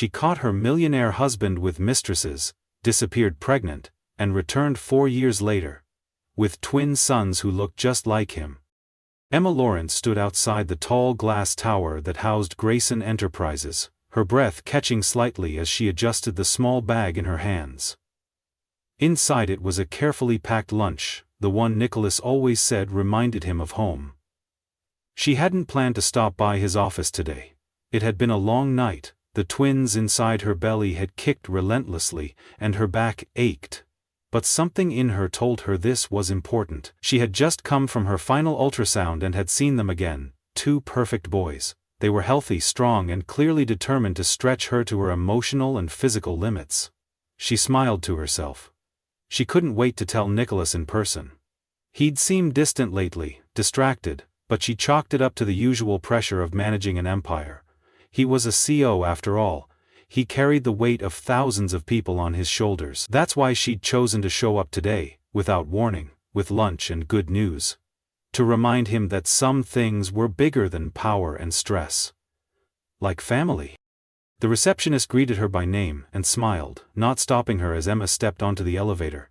She caught her millionaire husband with mistresses, disappeared pregnant, and returned 4 years later, with twin sons who looked just like him. Emma Lawrence stood outside the tall glass tower that housed Grayson Enterprises, her breath catching slightly as she adjusted the small bag in her hands. Inside it was a carefully packed lunch, the one Nicholas always said reminded him of home. She hadn't planned to stop by his office today. It had been a long night, the twins inside her belly had kicked relentlessly, and her back ached. But something in her told her this was important. She had just come from her final ultrasound and had seen them again, 2 perfect boys. They were healthy, strong, and clearly determined to stretch her to her emotional and physical limits. She smiled to herself. She couldn't wait to tell Nicholas in person. He'd seemed distant lately, distracted, but she chalked it up to the usual pressure of managing an empire. He was a CEO after all. He carried the weight of thousands of people on his shoulders. That's why she'd chosen to show up today, without warning, with lunch and good news. To remind him that some things were bigger than power and stress. Like family. The receptionist greeted her by name and smiled, not stopping her as Emma stepped onto the elevator.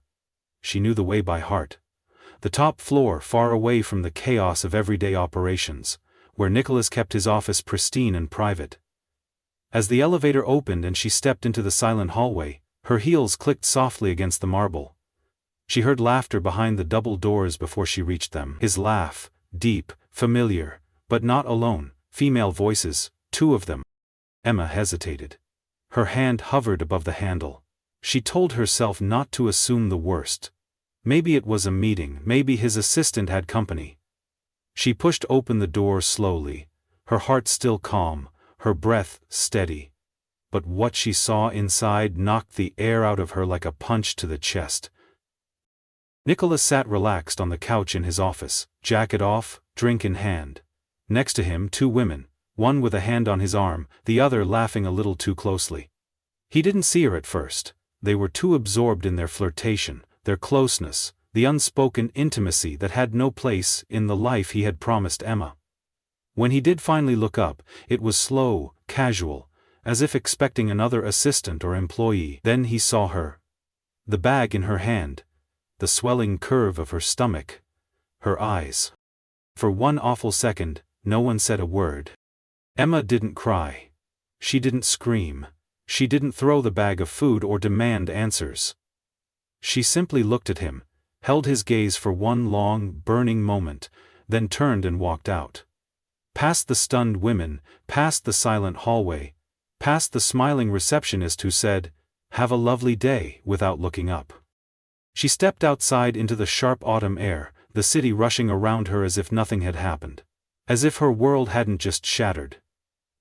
She knew the way by heart. The top floor, far away from the chaos of everyday operations, where Nicholas kept his office pristine and private. As the elevator opened and she stepped into the silent hallway, her heels clicked softly against the marble. She heard laughter behind the double doors before she reached them. His laugh, deep, familiar, but not alone, female voices, 2 of them. Emma hesitated. Her hand hovered above the handle. She told herself not to assume the worst. Maybe it was a meeting, maybe his assistant had company. She pushed open the door slowly, her heart still calm, her breath steady. But what she saw inside knocked the air out of her like a punch to the chest. Nicholas sat relaxed on the couch in his office, jacket off, drink in hand. Next to him 2 women, one with a hand on his arm, the other laughing a little too closely. He didn't see her at first. They were too absorbed in their flirtation, their closeness, the unspoken intimacy that had no place in the life he had promised Emma. When he did finally look up, it was slow, casual, as if expecting another assistant or employee. Then he saw her. The bag in her hand, the swelling curve of her stomach, her eyes. For one awful second, no one said a word. Emma didn't cry. She didn't scream. She didn't throw the bag of food or demand answers. She simply looked at him, held his gaze for one long, burning moment, then turned and walked out. Past the stunned women, past the silent hallway, past the smiling receptionist who said, "Have a lovely day," without looking up. She stepped outside into the sharp autumn air, the city rushing around her as if nothing had happened. As if her world hadn't just shattered.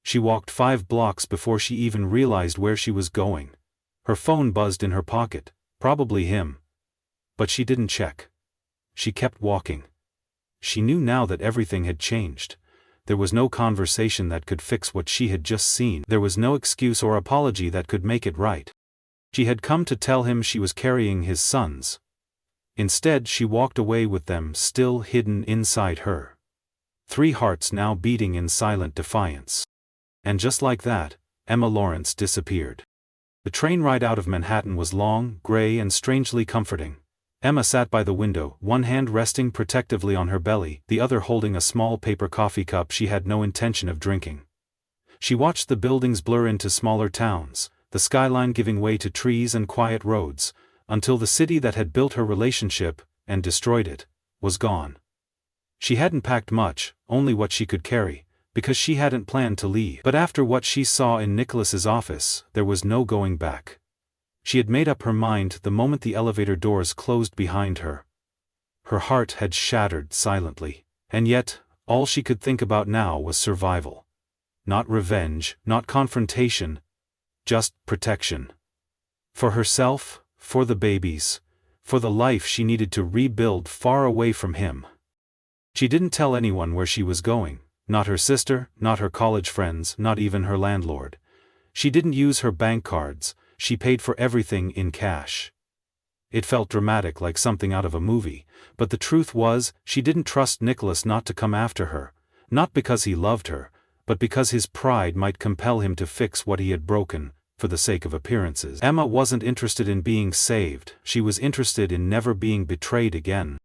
She walked 5 blocks before she even realized where she was going. Her phone buzzed in her pocket, probably him. But she didn't check. She kept walking. She knew now that everything had changed. There was no conversation that could fix what she had just seen. There was no excuse or apology that could make it right. She had come to tell him she was carrying his sons. Instead, she walked away with them still hidden inside her. 3 hearts now beating in silent defiance. And just like that, Emma Lawrence disappeared. The train ride out of Manhattan was long, gray, and strangely comforting. Emma sat by the window, one hand resting protectively on her belly, the other holding a small paper coffee cup she had no intention of drinking. She watched the buildings blur into smaller towns, the skyline giving way to trees and quiet roads, until the city that had built her relationship, and destroyed it, was gone. She hadn't packed much, only what she could carry, because she hadn't planned to leave. But after what she saw in Nicholas's office, there was no going back. She had made up her mind the moment the elevator doors closed behind her. Her heart had shattered silently, and yet, all she could think about now was survival. Not revenge, not confrontation, just protection. For herself, for the babies, for the life she needed to rebuild far away from him. She didn't tell anyone where she was going, not her sister, not her college friends, not even her landlord. She didn't use her bank cards, she paid for everything in cash. It felt dramatic, like something out of a movie, but the truth was, she didn't trust Nicholas not to come after her, not because he loved her, but because his pride might compel him to fix what he had broken, for the sake of appearances. Emma wasn't interested in being saved, she was interested in never being betrayed again.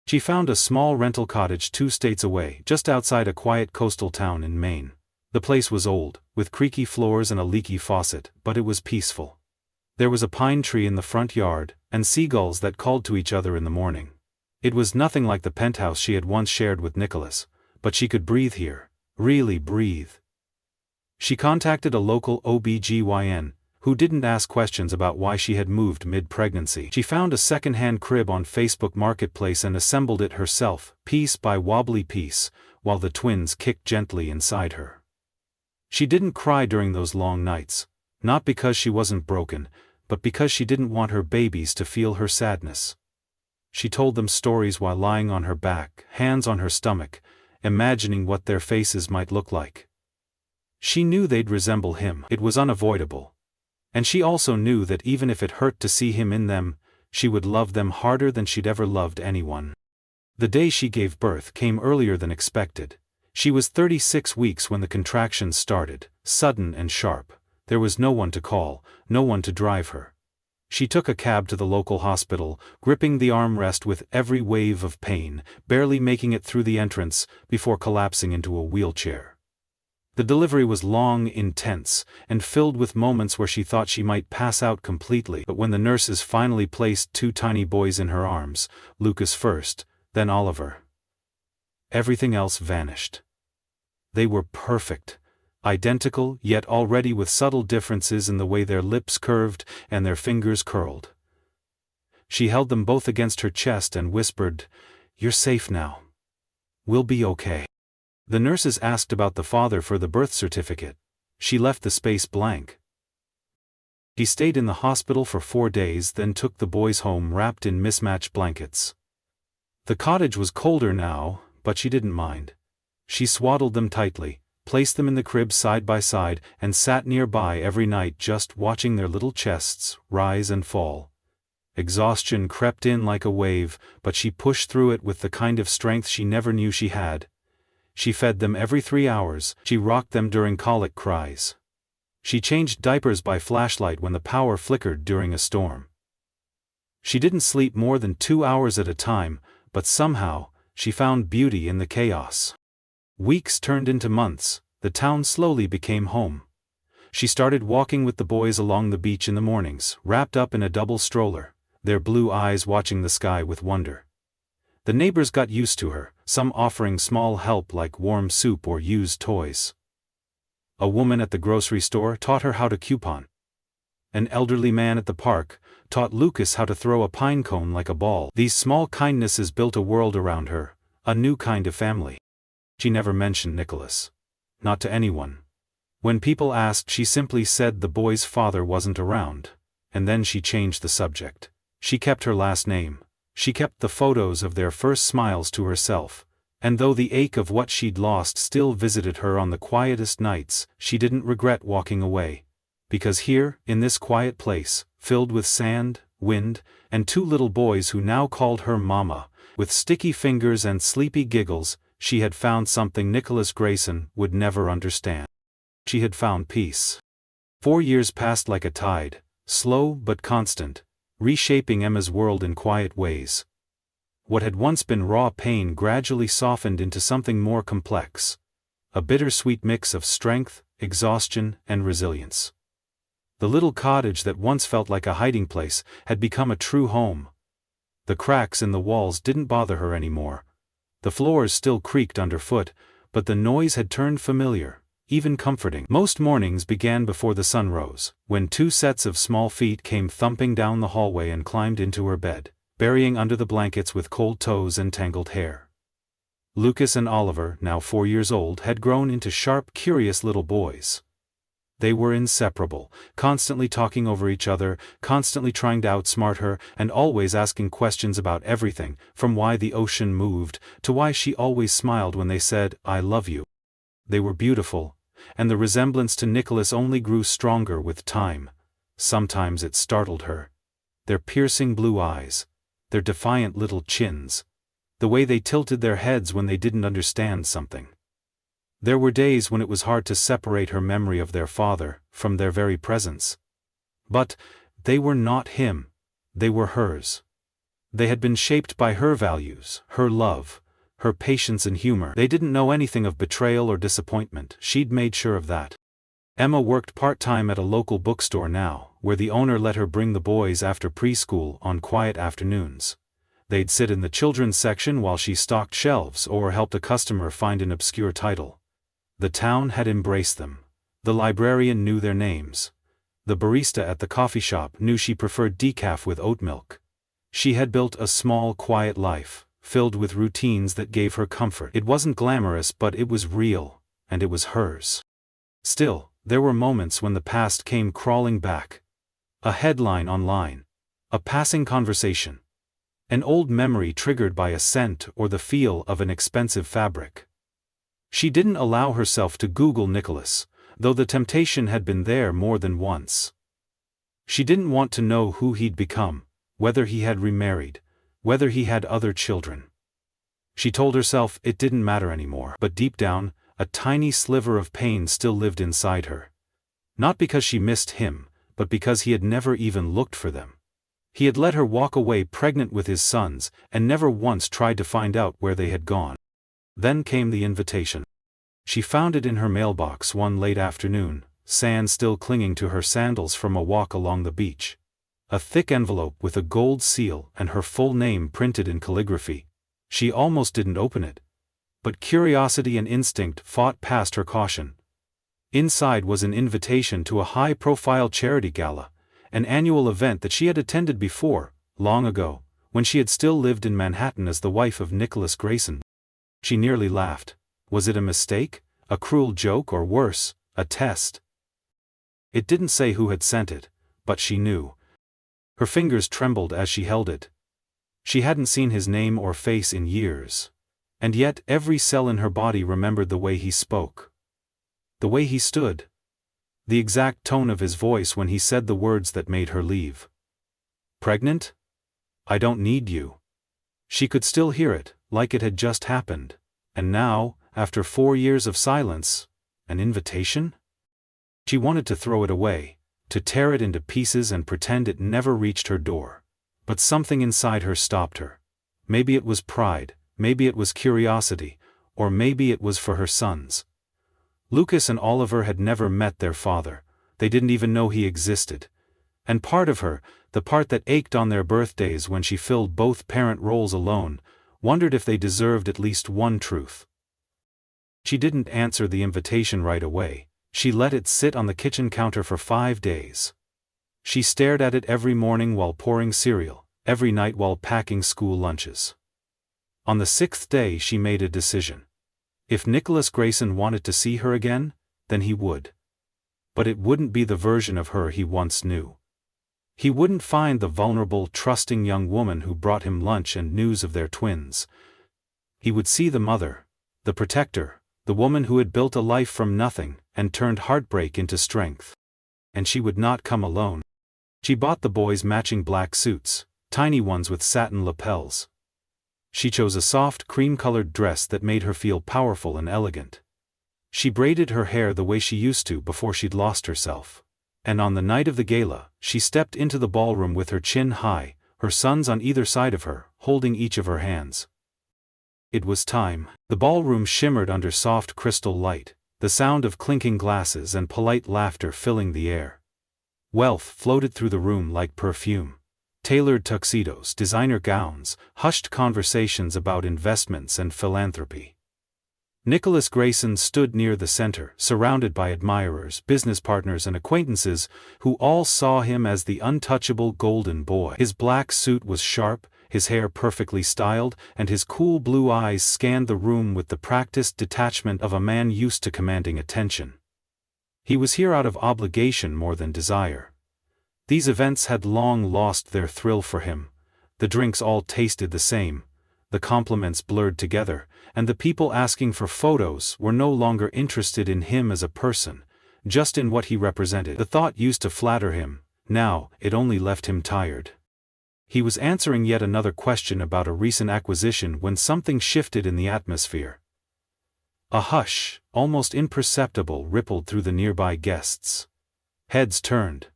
She found a small rental cottage 2 states away, just outside a quiet coastal town in Maine. The place was old, with creaky floors and a leaky faucet, but it was peaceful. There was a pine tree in the front yard, and seagulls that called to each other in the morning. It was nothing like the penthouse she had once shared with Nicholas, but she could breathe here, really breathe. She contacted a local OB/GYN, who didn't ask questions about why she had moved mid-pregnancy. She found a second-hand crib on Facebook Marketplace and assembled it herself, piece by wobbly piece, while the twins kicked gently inside her. She didn't cry during those long nights, not because she wasn't broken, but because she didn't want her babies to feel her sadness. She told them stories while lying on her back, hands on her stomach, imagining what their faces might look like. She knew they'd resemble him, it was unavoidable. And she also knew that even if it hurt to see him in them, she would love them harder than she'd ever loved anyone. The day she gave birth came earlier than expected. She was 36 weeks when the contractions started, sudden and sharp. There was no one to call, no one to drive her. She took a cab to the local hospital, gripping the armrest with every wave of pain, barely making it through the entrance before collapsing into a wheelchair. The delivery was long, intense, and filled with moments where she thought she might pass out completely. But when the nurses finally placed 2 tiny boys in her arms, Lucas first, then Oliver, everything else vanished. They were perfect, identical, yet already with subtle differences in the way their lips curved and their fingers curled. She held them both against her chest and whispered, "You're safe now. We'll be okay." The nurses asked about the father for the birth certificate. She left the space blank. He stayed in the hospital for 4 days, then took the boys home wrapped in mismatched blankets. The cottage was colder now, but she didn't mind. She swaddled them tightly, placed them in the crib side by side, and sat nearby every night just watching their little chests rise and fall. Exhaustion crept in like a wave, but she pushed through it with the kind of strength she never knew she had. She fed them every 3 hours, she rocked them during colic cries. She changed diapers by flashlight when the power flickered during a storm. She didn't sleep more than 2 hours at a time, but somehow, she found beauty in the chaos. Weeks turned into months, the town slowly became home. She started walking with the boys along the beach in the mornings, wrapped up in a double stroller, their blue eyes watching the sky with wonder. The neighbors got used to her, some offering small help like warm soup or used toys. A woman at the grocery store taught her how to coupon. An elderly man at the park taught Lucas how to throw a pine cone like a ball. These small kindnesses built a world around her, a new kind of family. She never mentioned Nicholas. Not to anyone. When people asked, she simply said the boy's father wasn't around, and then she changed the subject. She kept her last name. She kept the photos of their first smiles to herself, and though the ache of what she'd lost still visited her on the quietest nights, she didn't regret walking away. Because here, in this quiet place, filled with sand, wind, and 2 little boys who now called her Mama, with sticky fingers and sleepy giggles, she had found something Nicholas Grayson would never understand. She had found peace. 4 years passed like a tide, slow but constant, reshaping Emma's world in quiet ways. What had once been raw pain gradually softened into something more complex. A bittersweet mix of strength, exhaustion, and resilience. The little cottage that once felt like a hiding place had become a true home. The cracks in the walls didn't bother her anymore. The floors still creaked underfoot, but the noise had turned familiar, even comforting. Most mornings began before the sun rose, when 2 sets of small feet came thumping down the hallway and climbed into her bed, burying under the blankets with cold toes and tangled hair. Lucas and Oliver, now 4 years old, had grown into sharp, curious little boys. They were inseparable, constantly talking over each other, constantly trying to outsmart her, and always asking questions about everything, from why the ocean moved, to why she always smiled when they said, "I love you." They were beautiful, and the resemblance to Nicholas only grew stronger with time. Sometimes it startled her. Their piercing blue eyes, their defiant little chins, the way they tilted their heads when they didn't understand something. There were days when it was hard to separate her memory of their father from their very presence. But they were not him, they were hers. They had been shaped by her values, her love, her patience and humor. They didn't know anything of betrayal or disappointment, she'd made sure of that. Emma worked part-time at a local bookstore now, where the owner let her bring the boys after preschool on quiet afternoons. They'd sit in the children's section while she stocked shelves or helped a customer find an obscure title. The town had embraced them. The librarian knew their names. The barista at the coffee shop knew she preferred decaf with oat milk. She had built a small, quiet life, filled with routines that gave her comfort. It wasn't glamorous, but it was real, and it was hers. Still, there were moments when the past came crawling back. A headline online. A passing conversation. An old memory triggered by a scent or the feel of an expensive fabric. She didn't allow herself to Google Nicholas, though the temptation had been there more than once. She didn't want to know who he'd become, whether he had remarried, whether he had other children. She told herself it didn't matter anymore, but deep down, a tiny sliver of pain still lived inside her. Not because she missed him, but because he had never even looked for them. He had let her walk away pregnant with his sons, and never once tried to find out where they had gone. Then came the invitation. She found it in her mailbox one late afternoon, sand still clinging to her sandals from a walk along the beach. A thick envelope with a gold seal and her full name printed in calligraphy. She almost didn't open it. But curiosity and instinct fought past her caution. Inside was an invitation to a high-profile charity gala, an annual event that she had attended before, long ago, when she had still lived in Manhattan as the wife of Nicholas Grayson. She nearly laughed. Was it a mistake, a cruel joke, or worse, a test? It didn't say who had sent it, but she knew. Her fingers trembled as she held it. She hadn't seen his name or face in years. And yet every cell in her body remembered the way he spoke. The way he stood. The exact tone of his voice when he said the words that made her leave. Pregnant? I don't need you. She could still hear it, like it had just happened. And now, after 4 years of silence, an invitation? She wanted to throw it away, to tear it into pieces and pretend it never reached her door. But something inside her stopped her. Maybe it was pride, maybe it was curiosity, or maybe it was for her sons. Lucas and Oliver had never met their father, they didn't even know he existed. And part of her, the part that ached on their birthdays when she filled both parent roles alone, wondered if they deserved at least one truth. She didn't answer the invitation right away. She let it sit on the kitchen counter for 5 days. She stared at it every morning while pouring cereal, every night while packing school lunches. On the 6th day she made a decision. If Nicholas Grayson wanted to see her again, then he would. But it wouldn't be the version of her he once knew. He wouldn't find the vulnerable, trusting young woman who brought him lunch and news of their twins. He would see the mother, the protector, the woman who had built a life from nothing and turned heartbreak into strength. And she would not come alone. She bought the boys matching black suits, tiny ones with satin lapels. She chose a soft cream-colored dress that made her feel powerful and elegant. She braided her hair the way she used to before she'd lost herself. And on the night of the gala, she stepped into the ballroom with her chin high, her sons on either side of her, holding each of her hands. It was time. The ballroom shimmered under soft crystal light, the sound of clinking glasses and polite laughter filling the air. Wealth floated through the room like perfume. Tailored tuxedos, designer gowns, hushed conversations about investments and philanthropy. Nicholas Grayson stood near the center, surrounded by admirers, business partners and acquaintances, who all saw him as the untouchable golden boy. His black suit was sharp, his hair perfectly styled, and his cool blue eyes scanned the room with the practiced detachment of a man used to commanding attention. He was here out of obligation more than desire. These events had long lost their thrill for him. The drinks all tasted the same, the compliments blurred together, and the people asking for photos were no longer interested in him as a person, just in what he represented. The thought used to flatter him, now it only left him tired. He was answering yet another question about a recent acquisition when something shifted in the atmosphere. A hush, almost imperceptible, rippled through the nearby guests. Heads turned.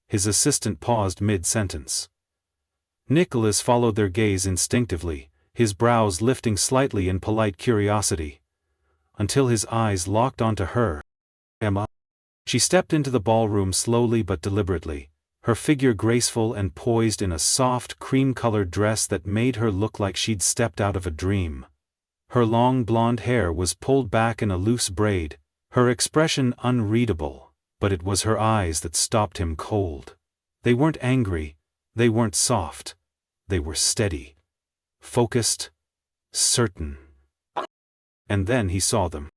His assistant paused mid-sentence. Nicholas followed their gaze instinctively, his brows lifting slightly in polite curiosity. Until his eyes locked onto her. Emma. She stepped into the ballroom slowly but deliberately, her figure graceful and poised in a soft cream-colored dress that made her look like she'd stepped out of a dream. Her long blonde hair was pulled back in a loose braid, her expression unreadable, but it was her eyes that stopped him cold. They weren't angry, they weren't soft. They were steady. Focused. Certain. And then he saw them.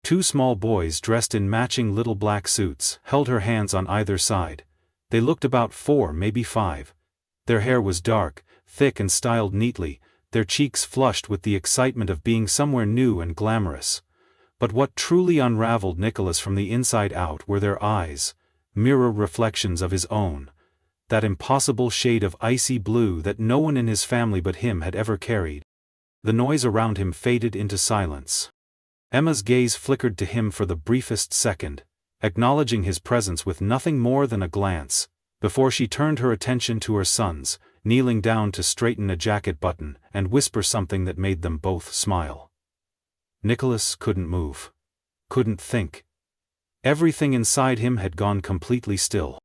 Two small boys dressed in matching little black suits held her hands on either side. They looked about 4, maybe 5. Their hair was dark, thick and styled neatly, their cheeks flushed with the excitement of being somewhere new and glamorous. But what truly unraveled Nicholas from the inside out were their eyes, mirror reflections of his own, that impossible shade of icy blue that no one in his family but him had ever carried. The noise around him faded into silence. Emma's gaze flickered to him for the briefest second, acknowledging his presence with nothing more than a glance, before she turned her attention to her sons, kneeling down to straighten a jacket button and whisper something that made them both smile. Nicholas couldn't move. Couldn't think. Everything inside him had gone completely still.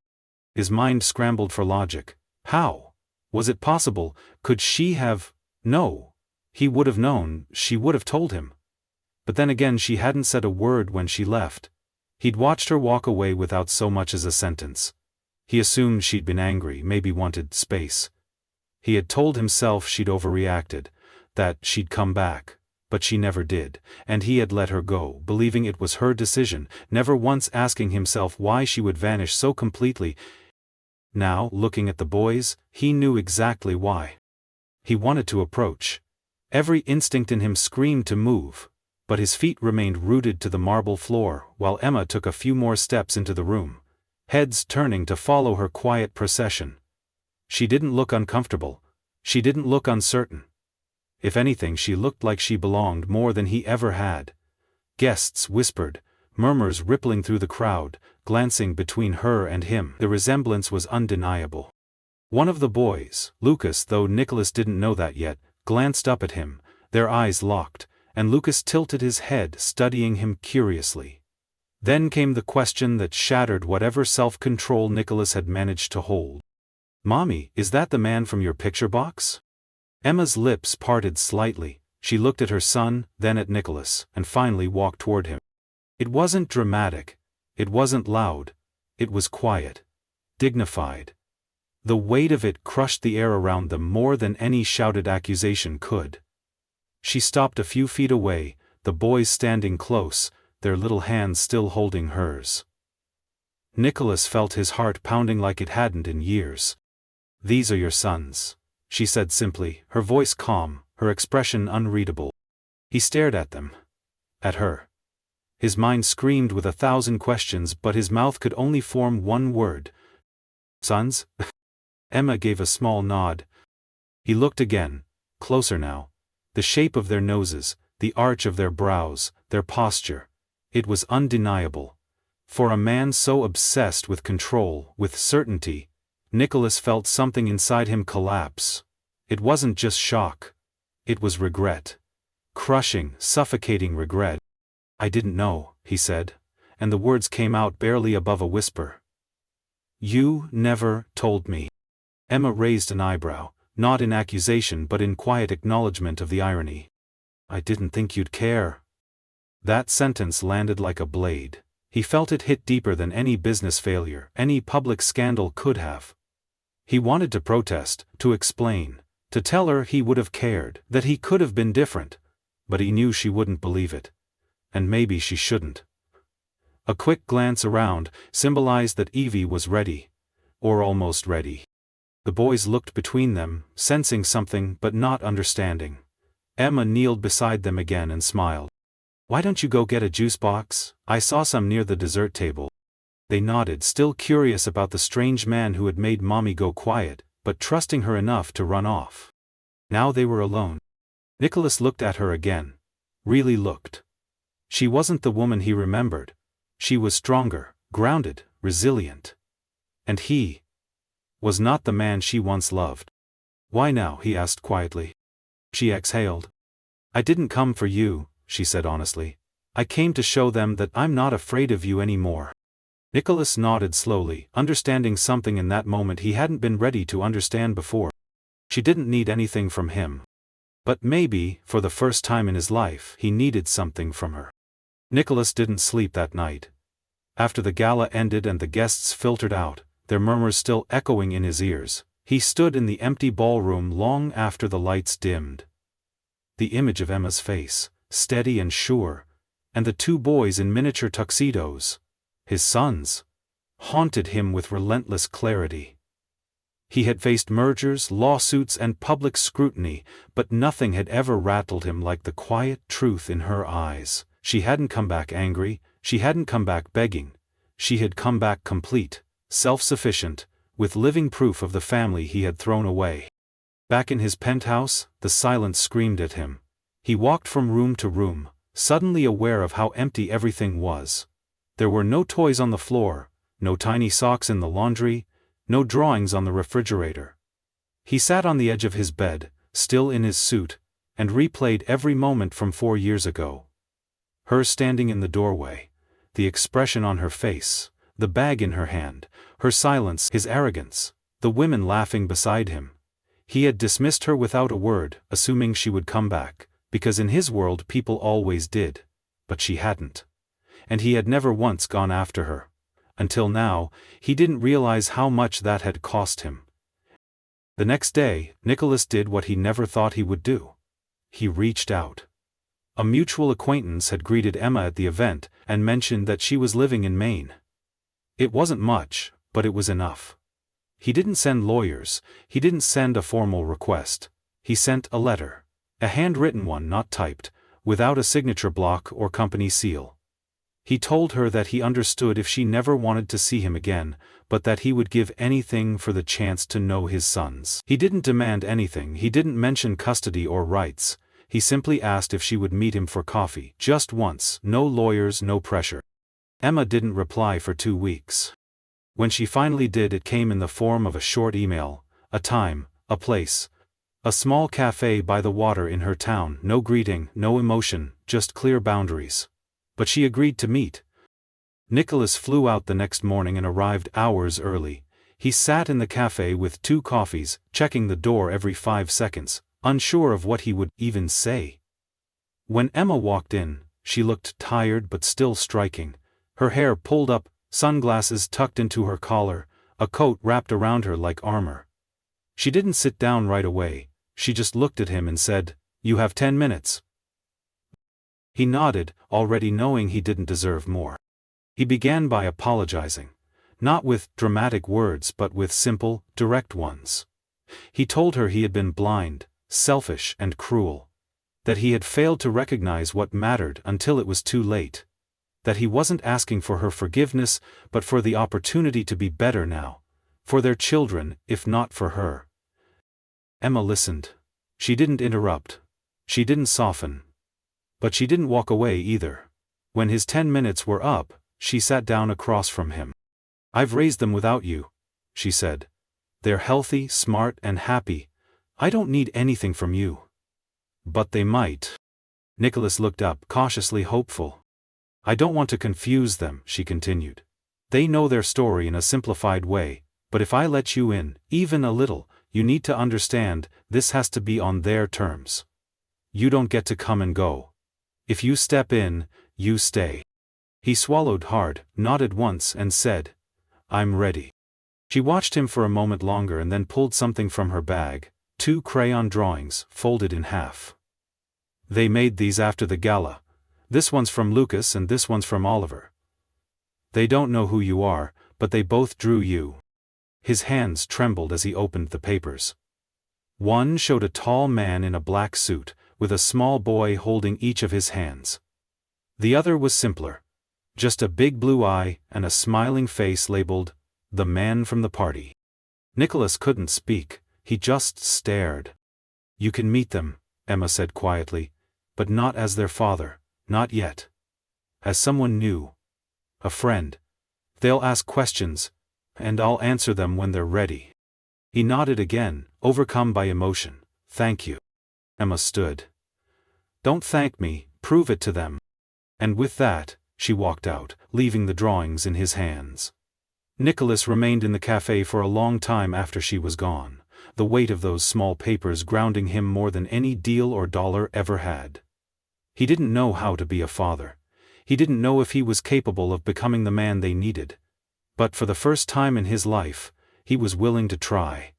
His mind scrambled for logic. How? Was it possible? Could she have? No. He would have known, she would have told him. But then again, she hadn't said a word when she left. He'd watched her walk away without so much as a sentence. He assumed she'd been angry, maybe wanted space. He had told himself she'd overreacted, that she'd come back, but she never did, and he had let her go, believing it was her decision, never once asking himself why she would vanish so completely. Now, looking at the boys, he knew exactly why. He wanted to approach. Every instinct in him screamed to move, but his feet remained rooted to the marble floor while Emma took a few more steps into the room, heads turning to follow her quiet procession. She didn't look uncomfortable. She didn't look uncertain. If anything, she looked like she belonged more than he ever had. Guests whispered, murmurs rippling through the crowd, glancing between her and him. The resemblance was undeniable. One of the boys, Lucas, though Nicholas didn't know that yet, glanced up at him, their eyes locked, and Lucas tilted his head, studying him curiously. Then came the question that shattered whatever self-control Nicholas had managed to hold. "Mommy, is that the man from your picture box?" Emma's lips parted slightly. She looked at her son, then at Nicholas, and finally walked toward him. It wasn't dramatic. It wasn't loud. It was quiet. Dignified. The weight of it crushed the air around them more than any shouted accusation could. She stopped a few feet away, the boys standing close, their little hands still holding hers. Nicholas felt his heart pounding like it hadn't in years. "These are your sons," she said simply, her voice calm, her expression unreadable. He stared at them. At her. His mind screamed with 1,000 questions, but his mouth could only form one word. "Sons?" Emma gave a small nod. He looked again, closer now. The shape of their noses, the arch of their brows, their posture. It was undeniable. For a man so obsessed with control, with certainty, Nicholas felt something inside him collapse. It wasn't just shock. It was regret. Crushing, suffocating regret. "I didn't know," he said, and the words came out barely above a whisper. "You never told me." Emma raised an eyebrow, not in accusation but in quiet acknowledgement of the irony. "I didn't think you'd care." That sentence landed like a blade. He felt it hit deeper than any business failure, any public scandal could have. He wanted to protest, to explain, to tell her he would have cared, that he could have been different, but he knew she wouldn't believe it. And maybe she shouldn't. A quick glance around symbolized that Evie was ready. Or almost ready. The boys looked between them, sensing something but not understanding. Emma kneeled beside them again and smiled. "Why don't you go get a juice box? I saw some near the dessert table." They nodded, still curious about the strange man who had made Mommy go quiet, but trusting her enough to run off. Now they were alone. Nicholas looked at her again. Really looked. She wasn't the woman he remembered. She was stronger, grounded, resilient. And he was not the man she once loved. "Why now?" he asked quietly. She exhaled. "I didn't come for you," she said honestly. "I came to show them that I'm not afraid of you anymore." Nicholas nodded slowly, understanding something in that moment he hadn't been ready to understand before. She didn't need anything from him. But maybe, for the first time in his life, he needed something from her. Nicholas didn't sleep that night. After the gala ended and the guests filtered out, their murmurs still echoing in his ears, he stood in the empty ballroom long after the lights dimmed. The image of Emma's face, steady and sure, and the two boys in miniature tuxedos, his sons, haunted him with relentless clarity. He had faced mergers, lawsuits, and public scrutiny, but nothing had ever rattled him like the quiet truth in her eyes. She hadn't come back angry, she hadn't come back begging. She had come back complete, self-sufficient, with living proof of the family he had thrown away. Back in his penthouse, the silence screamed at him. He walked from room to room, suddenly aware of how empty everything was. There were no toys on the floor, no tiny socks in the laundry, no drawings on the refrigerator. He sat on the edge of his bed, still in his suit, and replayed every moment from 4 years ago. Her standing in the doorway, the expression on her face, the bag in her hand, her silence, his arrogance, the women laughing beside him. He had dismissed her without a word, assuming she would come back, because in his world people always did. But she hadn't. And he had never once gone after her. Until now, he didn't realize how much that had cost him. The next day, Nicholas did what he never thought he would do. He reached out. A mutual acquaintance had greeted Emma at the event and mentioned that she was living in Maine. It wasn't much, but it was enough. He didn't send lawyers, he didn't send a formal request. He sent a letter. A handwritten one, not typed, without a signature block or company seal. He told her that he understood if she never wanted to see him again, but that he would give anything for the chance to know his sons. He didn't demand anything, he didn't mention custody or rights, he simply asked if she would meet him for coffee, just once, no lawyers, no pressure. Emma didn't reply for 2 weeks. When she finally did, it came in the form of a short email, a time, a place, a small cafe by the water in her town, no greeting, no emotion, just clear boundaries. But she agreed to meet. Nicholas flew out the next morning and arrived hours early. He sat in the cafe with 2 coffees, checking the door every 5 seconds, unsure of what he would even say. When Emma walked in, she looked tired but still striking, her hair pulled up, sunglasses tucked into her collar, a coat wrapped around her like armor. She didn't sit down right away, she just looked at him and said, "You have 10 minutes." He nodded, already knowing he didn't deserve more. He began by apologizing. Not with dramatic words but with simple, direct ones. He told her he had been blind, selfish and cruel. That he had failed to recognize what mattered until it was too late. That he wasn't asking for her forgiveness, but for the opportunity to be better now. For their children, if not for her. Emma listened. She didn't interrupt. She didn't soften. But she didn't walk away either. When his 10 minutes were up, she sat down across from him. "I've raised them without you," she said. "They're healthy, smart, and happy. I don't need anything from you." "But they might." Nicholas looked up, cautiously hopeful. "I don't want to confuse them," she continued. "They know their story in a simplified way, but if I let you in, even a little, you need to understand, this has to be on their terms. You don't get to come and go. If you step in, you stay." He swallowed hard, nodded once and said, "I'm ready." She watched him for a moment longer and then pulled something from her bag, 2 crayon drawings, folded in half. "They made these after the gala. This one's from Lucas and this one's from Oliver. They don't know who you are, but they both drew you." His hands trembled as he opened the papers. One showed a tall man in a black suit, with a small boy holding each of his hands. The other was simpler. Just a big blue eye and a smiling face labeled, "The man from the party." Nicholas couldn't speak, he just stared. "You can meet them," Emma said quietly, "but not as their father, not yet. as someone new. A friend. They'll ask questions, and I'll answer them when they're ready. He nodded again, overcome by emotion. Thank you. Emma stood. Don't thank me, prove it to them. And with that, she walked out, leaving the drawings in his hands. Nicholas remained in the cafe for a long time after she was gone, the weight of those small papers grounding him more than any deal or dollar ever had. He didn't know how to be a father. He didn't know if he was capable of becoming the man they needed. But for the first time in his life, he was willing to try.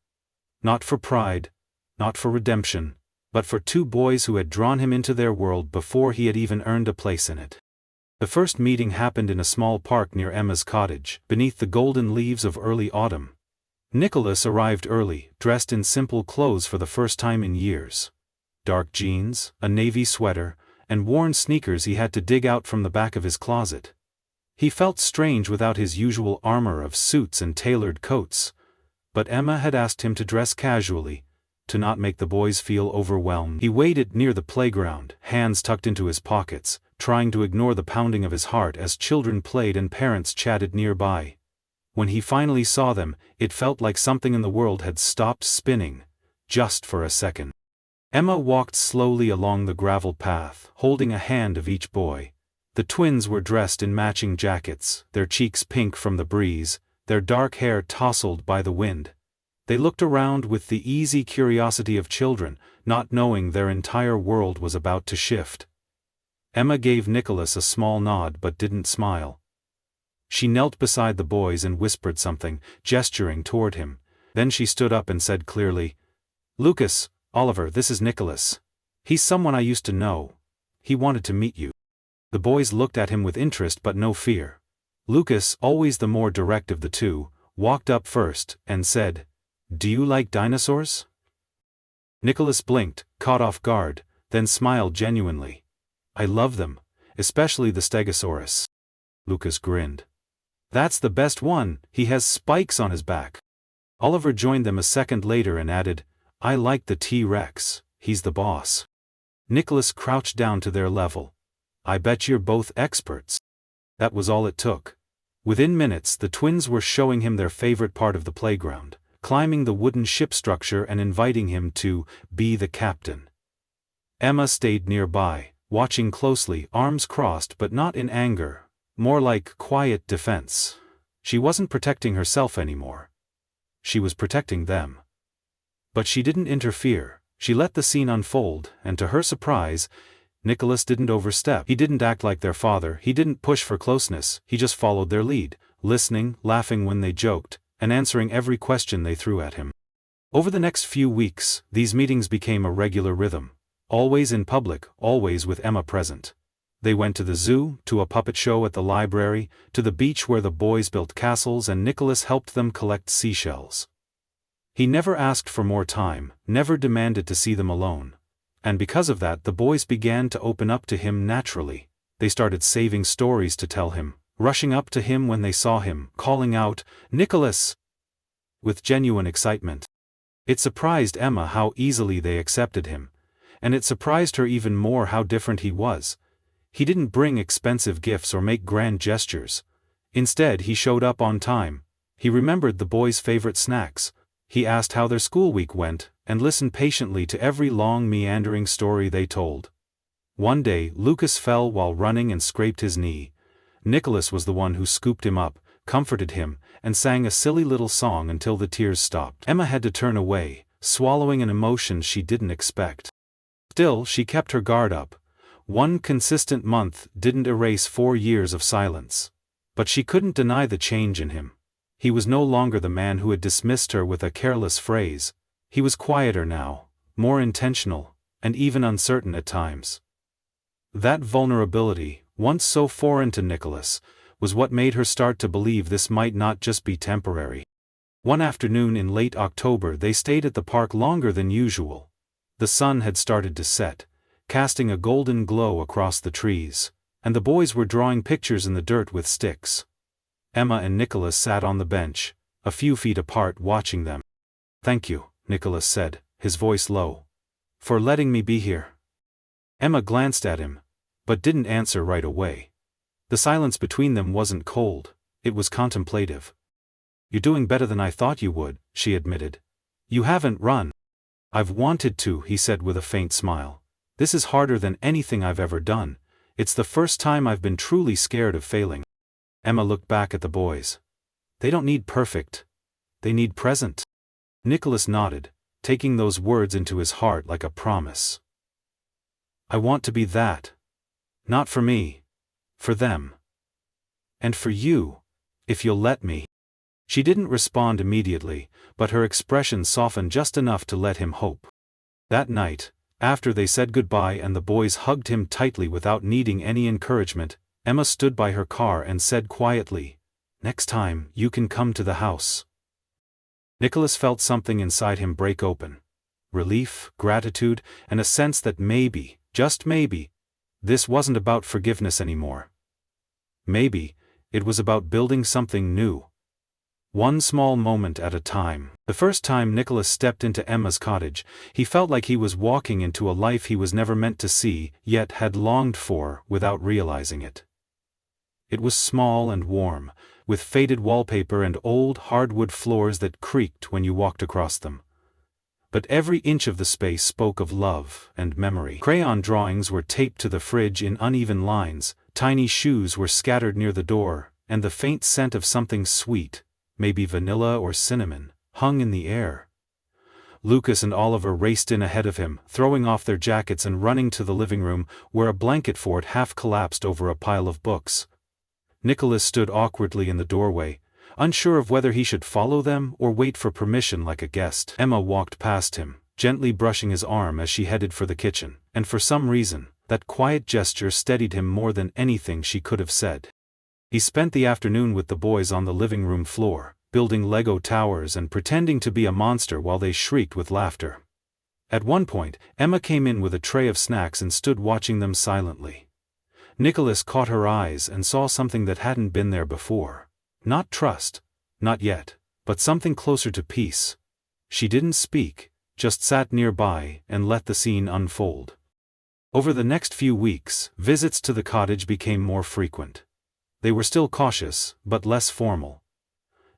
Not for pride, not for redemption, but for two boys who had drawn him into their world before he had even earned a place in it. The first meeting happened in a small park near Emma's cottage, beneath the golden leaves of early autumn. Nicholas arrived early, dressed in simple clothes for the first time in years. Dark jeans, a navy sweater, and worn sneakers he had to dig out from the back of his closet. He felt strange without his usual armor of suits and tailored coats. But Emma had asked him to dress casually, to not make the boys feel overwhelmed. He waited near the playground, hands tucked into his pockets, trying to ignore the pounding of his heart as children played and parents chatted nearby. When he finally saw them, it felt like something in the world had stopped spinning, just for a second. Emma walked slowly along the gravel path, holding a hand of each boy. The twins were dressed in matching jackets, their cheeks pink from the breeze, their dark hair tousled by the wind. They looked around with the easy curiosity of children, not knowing their entire world was about to shift. Emma gave Nicholas a small nod but didn't smile. She knelt beside the boys and whispered something, gesturing toward him. Then she stood up and said clearly, "Lucas, Oliver, this is Nicholas. He's someone I used to know. He wanted to meet you." The boys looked at him with interest but no fear. Lucas, always the more direct of the two, walked up first and said, "Do you like dinosaurs?" Nicholas blinked, caught off guard, then smiled genuinely. "I love them, especially the Stegosaurus." Lucas grinned. "That's the best one, he has spikes on his back." Oliver joined them a second later and added, "I like the T-Rex, he's the boss." Nicholas crouched down to their level. "I bet you're both experts." That was all it took. Within minutes the twins were showing him their favorite part of the playground, climbing the wooden ship structure and inviting him to be the captain. Emma stayed nearby, watching closely, arms crossed but not in anger, more like quiet defense. She wasn't protecting herself anymore. She was protecting them. But she didn't interfere. She let the scene unfold, and to her surprise, Nicholas didn't overstep. He didn't act like their father, he didn't push for closeness, he just followed their lead, listening, laughing when they joked, and answering every question they threw at him. Over the next few weeks, these meetings became a regular rhythm. Always in public, always with Emma present. They went to the zoo, to a puppet show at the library, to the beach where the boys built castles and Nicholas helped them collect seashells. He never asked for more time, never demanded to see them alone. And because of that the boys began to open up to him naturally. They started saving stories to tell him, rushing up to him when they saw him, calling out, "Nicholas!" with genuine excitement. It surprised Emma how easily they accepted him. And it surprised her even more how different he was. He didn't bring expensive gifts or make grand gestures. Instead he showed up on time. He remembered the boys' favorite snacks. He asked how their school week went, and listened patiently to every long meandering story they told. One day Lucas fell while running and scraped his knee. Nicholas was the one who scooped him up, comforted him, and sang a silly little song until the tears stopped. Emma had to turn away, swallowing an emotion she didn't expect. Still, she kept her guard up. One consistent month didn't erase 4 years of silence. But she couldn't deny the change in him. He was no longer the man who had dismissed her with a careless phrase. He was quieter now, more intentional, and even uncertain at times. That vulnerability, once so foreign to Nicholas, was what made her start to believe this might not just be temporary. One afternoon in late October they stayed at the park longer than usual. The sun had started to set, casting a golden glow across the trees, and the boys were drawing pictures in the dirt with sticks. Emma and Nicholas sat on the bench, a few feet apart watching them. "Thank you," Nicholas said, his voice low, "for letting me be here." Emma glanced at him, but didn't answer right away. The silence between them wasn't cold, it was contemplative. "You're doing better than I thought you would," she admitted. "You haven't run." "I've wanted to," he said with a faint smile. "This is harder than anything I've ever done. It's the first time I've been truly scared of failing." Emma looked back at the boys. "They don't need perfect. They need present." Nicholas nodded, taking those words into his heart like a promise. "I want to be that. Not for me. For them. And for you, if you'll let me." She didn't respond immediately, but her expression softened just enough to let him hope. That night, after they said goodbye and the boys hugged him tightly without needing any encouragement, Emma stood by her car and said quietly, "Next time, you can come to the house." Nicholas felt something inside him break open. Relief, gratitude, and a sense that maybe, just maybe, this wasn't about forgiveness anymore. Maybe, it was about building something new. One small moment at a time. The first time Nicholas stepped into Emma's cottage, he felt like he was walking into a life he was never meant to see, yet had longed for without realizing it. It was small and warm, with faded wallpaper and old hardwood floors that creaked when you walked across them. But every inch of the space spoke of love and memory. Crayon drawings were taped to the fridge in uneven lines, tiny shoes were scattered near the door, and the faint scent of something sweet, maybe vanilla or cinnamon, hung in the air. Lucas and Oliver raced in ahead of him, throwing off their jackets and running to the living room, where a blanket fort half collapsed over a pile of books. Nicholas stood awkwardly in the doorway, unsure of whether he should follow them or wait for permission like a guest. Emma walked past him, gently brushing his arm as she headed for the kitchen, and for some reason, that quiet gesture steadied him more than anything she could have said. He spent the afternoon with the boys on the living room floor, building Lego towers and pretending to be a monster while they shrieked with laughter. At one point, Emma came in with a tray of snacks and stood watching them silently. Nicholas caught her eyes and saw something that hadn't been there before. Not trust, not yet, but something closer to peace. She didn't speak, just sat nearby and let the scene unfold. Over the next few weeks, visits to the cottage became more frequent. They were still cautious, but less formal.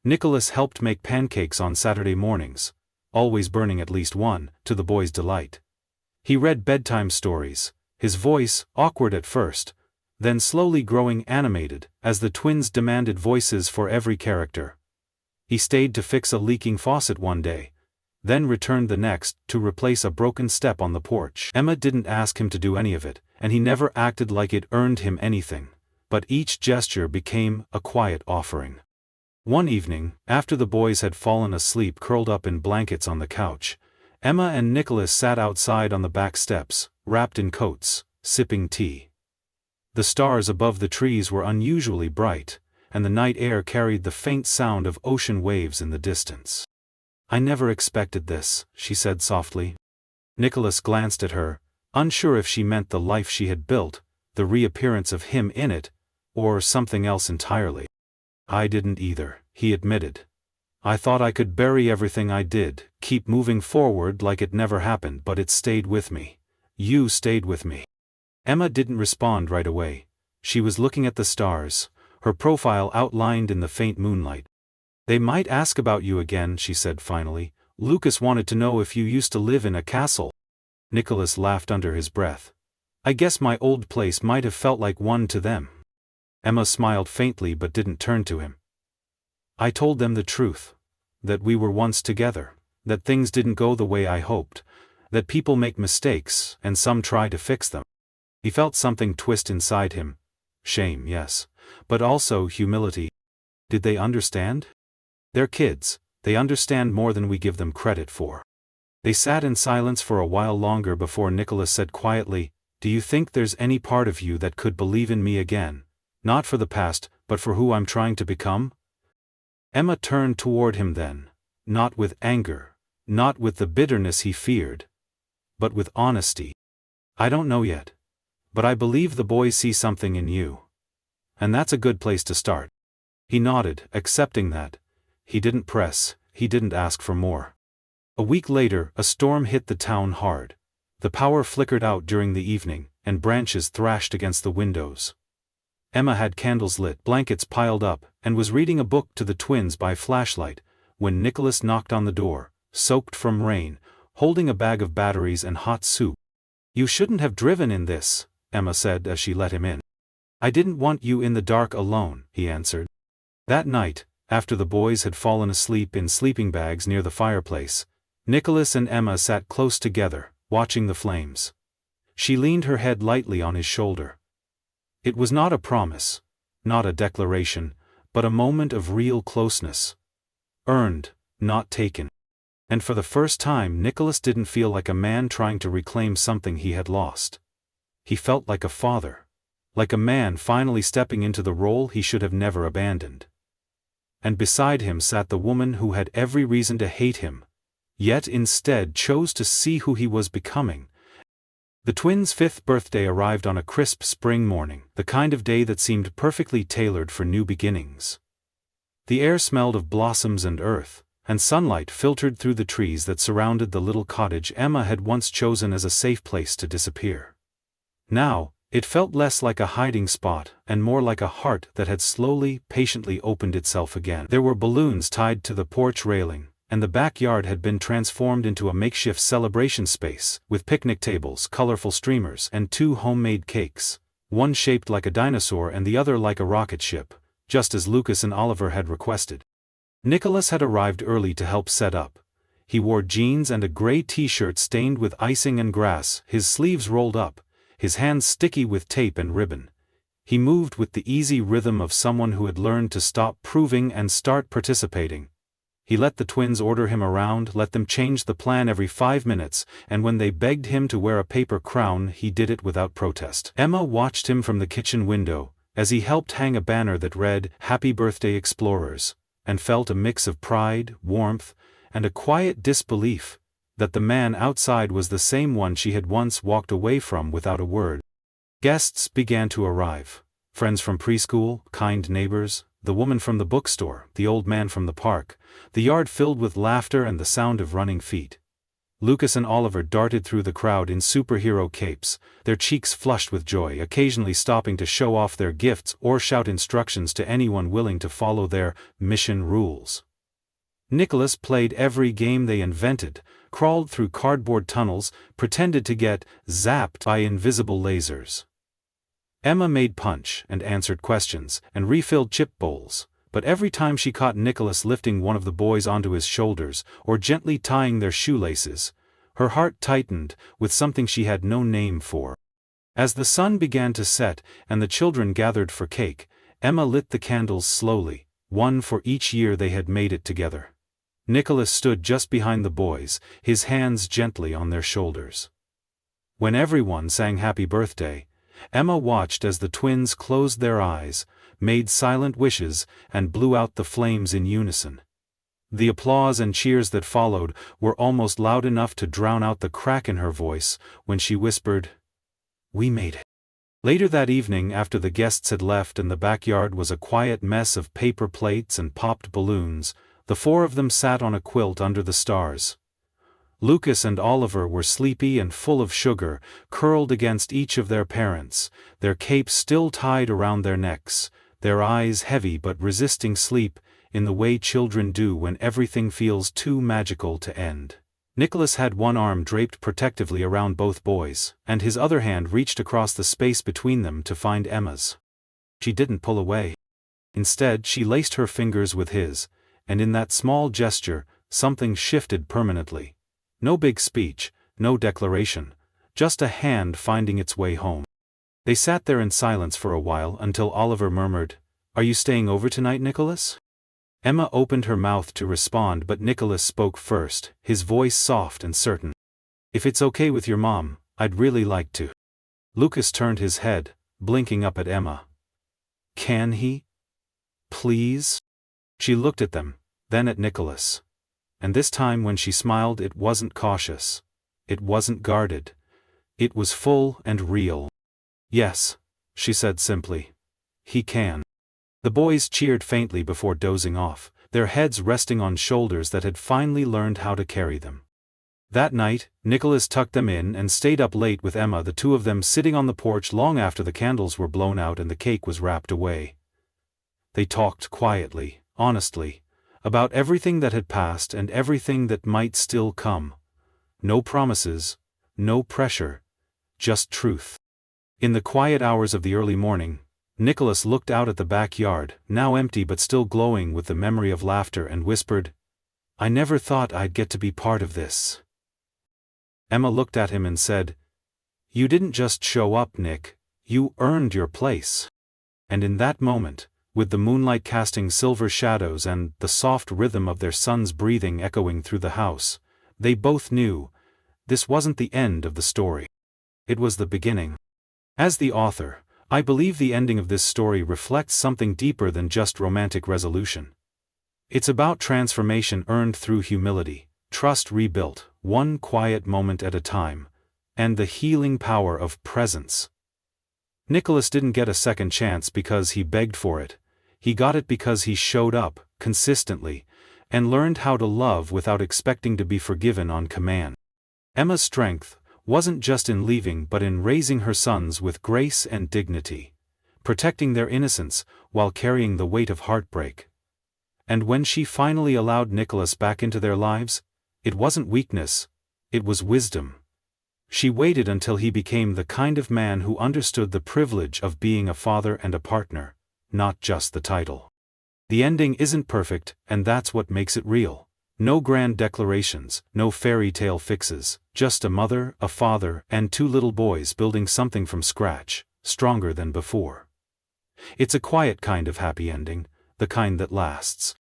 Nicholas helped make pancakes on Saturday mornings, always burning at least one, to the boys' delight. He read bedtime stories, his voice, awkward at first, then slowly growing animated, as the twins demanded voices for every character. He stayed to fix a leaking faucet one day, then returned the next to replace a broken step on the porch. Emma didn't ask him to do any of it, and he never acted like it earned him anything, but each gesture became a quiet offering. One evening, after the boys had fallen asleep curled up in blankets on the couch, Emma and Nicholas sat outside on the back steps, wrapped in coats, sipping tea. The stars above the trees were unusually bright, and the night air carried the faint sound of ocean waves in the distance. "I never expected this," she said softly. Nicholas glanced at her, unsure if she meant the life she had built, the reappearance of him in it, or something else entirely. "I didn't either," he admitted. "I thought I could bury everything I did, keep moving forward like it never happened, but it stayed with me. You stayed with me." Emma didn't respond right away. She was looking at the stars, her profile outlined in the faint moonlight. "They might ask about you again," she said finally. "Lucas wanted to know if you used to live in a castle." Nicholas laughed under his breath. "I guess my old place might have felt like one to them." Emma smiled faintly but didn't turn to him. "I told them the truth. That we were once together. That things didn't go the way I hoped. That people make mistakes, and some try to fix them." He felt something twist inside him. Shame, yes. But also humility. Did they understand? They're kids, they understand more than we give them credit for. They sat in silence for a while longer before Nicholas said quietly, "Do you think there's any part of you that could believe in me again? Not for the past, but for who I'm trying to become?" Emma turned toward him then, not with anger, not with the bitterness he feared, but with honesty. "I don't know yet. But I believe the boys see something in you. And that's a good place to start." He nodded, accepting that. He didn't press, he didn't ask for more. A week later, a storm hit the town hard. The power flickered out during the evening, and branches thrashed against the windows. Emma had candles lit, blankets piled up, and was reading a book to the twins by flashlight, when Nicholas knocked on the door, soaked from rain, holding a bag of batteries and hot soup. "You shouldn't have driven in this," Emma said as she let him in. "I didn't want you in the dark alone," he answered. That night, after the boys had fallen asleep in sleeping bags near the fireplace, Nicholas and Emma sat close together, watching the flames. She leaned her head lightly on his shoulder. It was not a promise, not a declaration, but a moment of real closeness. Earned, not taken. And for the first time Nicholas didn't feel like a man trying to reclaim something he had lost. He felt like a father. Like a man finally stepping into the role he should have never abandoned. And beside him sat the woman who had every reason to hate him, yet instead chose to see who he was becoming. The twins' 5th birthday arrived on a crisp spring morning, the kind of day that seemed perfectly tailored for new beginnings. The air smelled of blossoms and earth, and sunlight filtered through the trees that surrounded the little cottage Emma had once chosen as a safe place to disappear. Now, it felt less like a hiding spot and more like a heart that had slowly, patiently opened itself again. There were balloons tied to the porch railing, and the backyard had been transformed into a makeshift celebration space, with picnic tables, colorful streamers, and 2 homemade cakes, one shaped like a dinosaur and the other like a rocket ship, just as Lucas and Oliver had requested. Nicholas had arrived early to help set up. He wore jeans and a gray t-shirt stained with icing and grass, his sleeves rolled up, his hands sticky with tape and ribbon. He moved with the easy rhythm of someone who had learned to stop proving and start participating. He let the twins order him around, let them change the plan every 5 minutes, and when they begged him to wear a paper crown he did it without protest. Emma watched him from the kitchen window, as he helped hang a banner that read, "Happy Birthday Explorers," and felt a mix of pride, warmth, and a quiet disbelief that the man outside was the same one she had once walked away from without a word. Guests began to arrive. Friends from preschool, kind neighbors, the woman from the bookstore, the old man from the park, the yard filled with laughter and the sound of running feet. Lucas and Oliver darted through the crowd in superhero capes, their cheeks flushed with joy, occasionally stopping to show off their gifts or shout instructions to anyone willing to follow their mission rules. Nicholas played every game they invented, crawled through cardboard tunnels, pretended to get zapped by invisible lasers. Emma made punch and answered questions and refilled chip bowls, but every time she caught Nicholas lifting one of the boys onto his shoulders or gently tying their shoelaces, her heart tightened with something she had no name for. As the sun began to set and the children gathered for cake, Emma lit the candles slowly, one for each year they had made it together. Nicholas stood just behind the boys, his hands gently on their shoulders. When everyone sang happy birthday, Emma watched as the twins closed their eyes, made silent wishes, and blew out the flames in unison. The applause and cheers that followed were almost loud enough to drown out the crack in her voice when she whispered, "We made it." Later that evening, after the guests had left and the backyard was a quiet mess of paper plates and popped balloons, the 4 of them sat on a quilt under the stars. Lucas and Oliver were sleepy and full of sugar, curled against each of their parents, their capes still tied around their necks, their eyes heavy but resisting sleep, in the way children do when everything feels too magical to end. Nicholas had one arm draped protectively around both boys, and his other hand reached across the space between them to find Emma's. She didn't pull away. Instead, she laced her fingers with his, and in that small gesture, something shifted permanently. No big speech, no declaration, just a hand finding its way home. They sat there in silence for a while until Oliver murmured, "Are you staying over tonight, Nicholas?" Emma opened her mouth to respond, but Nicholas spoke first, his voice soft and certain. "If it's okay with your mom, I'd really like to." Lucas turned his head, blinking up at Emma. "Can he? Please?" She looked at them, then at Nicholas. And this time when she smiled it wasn't cautious. It wasn't guarded. It was full and real. "Yes," she said simply. "He can." The boys cheered faintly before dozing off, their heads resting on shoulders that had finally learned how to carry them. That night, Nicholas tucked them in and stayed up late with Emma, the two of them sitting on the porch long after the candles were blown out and the cake was wrapped away. They talked quietly, honestly, about everything that had passed and everything that might still come. No promises, no pressure, just truth. In the quiet hours of the early morning, Nicholas looked out at the backyard, now empty but still glowing with the memory of laughter, and whispered, "I never thought I'd get to be part of this." Emma looked at him and said, "You didn't just show up, Nick, you earned your place." And in that moment, with the moonlight casting silver shadows and the soft rhythm of their son's breathing echoing through the house, they both knew, this wasn't the end of the story. It was the beginning. As the author, I believe the ending of this story reflects something deeper than just romantic resolution. It's about transformation earned through humility, trust rebuilt, one quiet moment at a time, and the healing power of presence. Nicholas didn't get a second chance because he begged for it. He got it because he showed up, consistently, and learned how to love without expecting to be forgiven on command. Emma's strength wasn't just in leaving but in raising her sons with grace and dignity, protecting their innocence while carrying the weight of heartbreak. And when she finally allowed Nicholas back into their lives, it wasn't weakness, it was wisdom. She waited until he became the kind of man who understood the privilege of being a father and a partner, not just the title. The ending isn't perfect, and that's what makes it real. No grand declarations, no fairy tale fixes, just a mother, a father, and two little boys building something from scratch, stronger than before. It's a quiet kind of happy ending, the kind that lasts.